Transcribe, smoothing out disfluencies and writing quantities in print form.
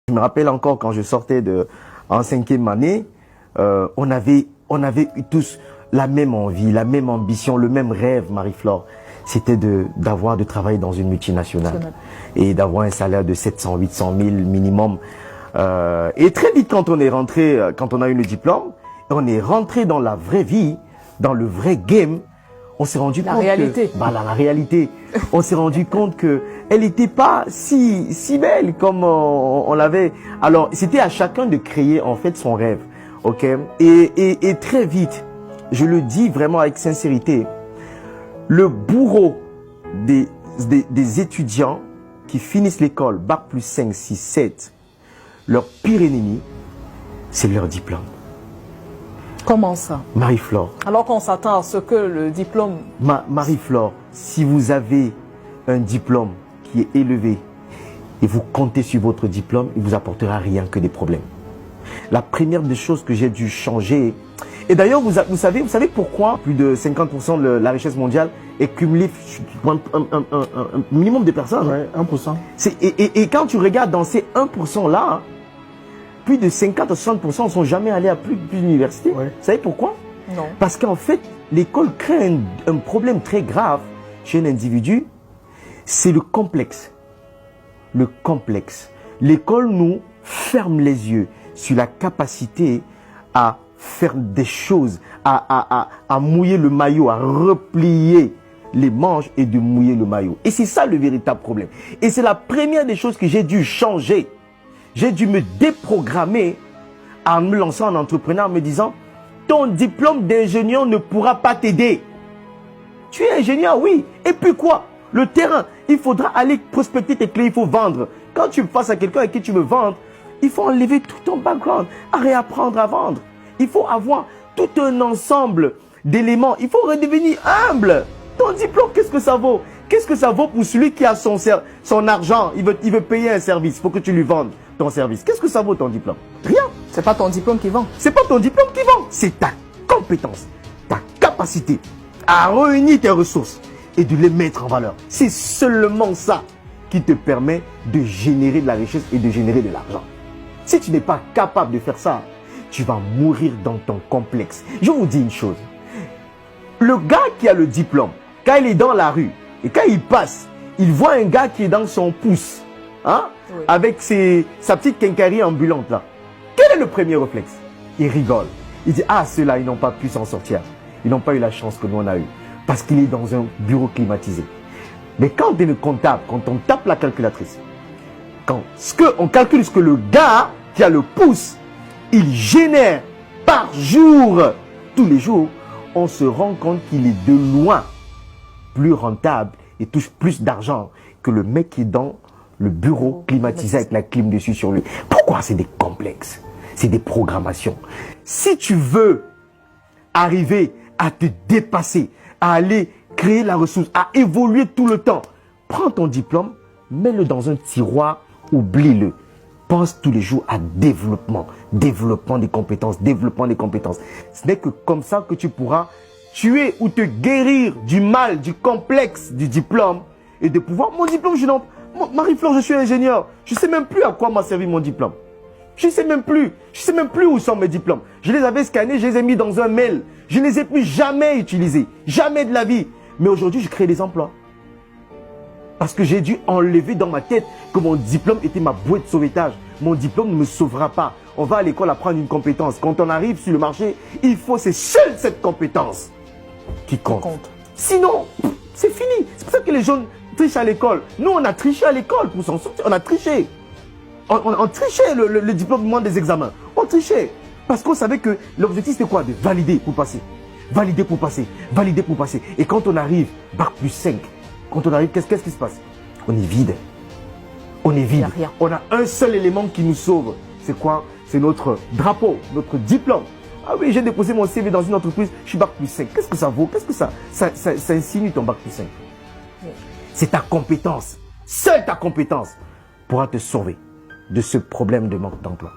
Je me rappelle encore quand je sortais en 5e année, on avait tous la même envie, la même ambition, le même rêve, Marie-Flore. C'était de travailler dans une multinationale et d'avoir un salaire de 700, 800 000 minimum. Et très vite, quand on est rentré, quand on a eu le diplôme, on est rentré dans la vraie vie, dans le vrai game. On s'est rendu compte la réalité. On s'est rendu compte que elle n'était pas si belle comme on l'avait. Alors, c'était à chacun de créer en fait son rêve, ok. Et très vite, je le dis vraiment avec sincérité, le bourreau des étudiants qui finissent l'école, bac plus 5, 6, 7, leur pire ennemi, c'est leur diplôme. Comment ça? Marie-Flore. Alors qu'on s'attend à ce que le diplôme... Marie-Flore, si vous avez un diplôme qui est élevé et vous comptez sur votre diplôme, il ne vous apportera rien que des problèmes. La première des choses que j'ai dû changer... Et d'ailleurs, vous savez pourquoi plus de 50% de la richesse mondiale est cumulée pour un minimum de personnes? Ouais, 1%. Et quand tu regardes dans ces 1%-là, plus de 50 à 60% ne sont jamais allés à plus d'université. Ouais. Vous savez pourquoi? Non. Parce qu'en fait, l'école crée un problème très grave chez un individu. C'est le complexe. Le complexe. L'école nous ferme les yeux sur la capacité à faire des choses, à mouiller le maillot, à replier les manches et de mouiller le maillot. Et c'est ça le véritable problème. Et c'est la première des choses que j'ai dû changer. J'ai dû me déprogrammer en me lançant en entrepreneur en me disant ton diplôme d'ingénieur ne pourra pas t'aider. Tu es ingénieur, oui. Et puis quoi? Le terrain, il faudra aller prospecter tes clés, il faut vendre. Quand tu passes à quelqu'un avec qui tu veux vendre, il faut enlever tout ton background, à réapprendre à vendre. Il faut avoir tout un ensemble d'éléments. Il faut redevenir humble. Ton diplôme, qu'est-ce que ça vaut? Qu'est-ce que ça vaut pour celui qui a son argent? Il veut payer un service, il faut que tu lui vendes ton service. Qu'est-ce que ça vaut ton diplôme? Rien. C'est pas ton diplôme qui vend. C'est pas ton diplôme qui vend. C'est ta compétence, ta capacité à réunir tes ressources et de les mettre en valeur. C'est seulement ça qui te permet de générer de la richesse et de générer de l'argent. Si tu n'es pas capable de faire ça, tu vas mourir dans ton complexe. Je vous dis une chose. Le gars qui a le diplôme, quand il est dans la rue et quand il passe, il voit un gars qui est dans son pouce, hein, oui, avec sa petite quincaillerie ambulante là. Quel est le premier réflexe? Il rigole. Il dit, ah, ceux-là, ils n'ont pas pu s'en sortir. Ils n'ont pas eu la chance que nous on a eu. Parce qu'il est dans un bureau climatisé. Mais quand tu es le comptable, quand on tape la calculatrice, on calcule ce que le gars qui a le pouce, il génère par jour, tous les jours, on se rend compte qu'il est de loin plus rentable et touche plus d'argent que le mec qui est dans le bureau climatisé avec la clim dessus sur lui. Pourquoi? C'est des complexes, c'est des programmations. Si tu veux arriver à te dépasser, à aller créer la ressource, à évoluer tout le temps, prends ton diplôme, mets-le dans un tiroir, oublie-le. Pense tous les jours à développement des compétences, développement des compétences. Ce n'est que comme ça que tu pourras tuer ou te guérir du mal, du complexe du diplôme et de pouvoir... Mon diplôme, Marie-Flore, je suis ingénieur. Je ne sais même plus à quoi m'a servi mon diplôme. Je ne sais même plus. Je ne sais même plus où sont mes diplômes. Je les avais scannés, je les ai mis dans un mail. Je ne les ai plus jamais utilisés. Jamais de la vie. Mais aujourd'hui, je crée des emplois. Parce que j'ai dû enlever dans ma tête que mon diplôme était ma bouée de sauvetage. Mon diplôme ne me sauvera pas. On va à l'école apprendre une compétence. Quand on arrive sur le marché, c'est seule cette compétence qui compte. Sinon, c'est fini. C'est pour ça que les jeunes trichent à l'école. Nous, on a triché à l'école pour s'en sortir. On a triché. On trichait le diplôme des examens. On trichait. Parce qu'on savait que l'objectif, c'était quoi? De valider pour passer. Valider pour passer. Valider pour passer. Et quand on arrive, bac plus 5, quand on arrive, qu'est-ce qui se passe? On est vide. On est vide. On a un seul élément qui nous sauve. C'est quoi? C'est notre drapeau, notre diplôme. Ah oui, j'ai déposé mon CV dans une entreprise, je suis bac plus 5. Qu'est-ce que ça vaut? Qu'est-ce que ça insinue ton bac plus 5? C'est ta compétence. Seule ta compétence pourra te sauver de ce problème de manque d'emploi.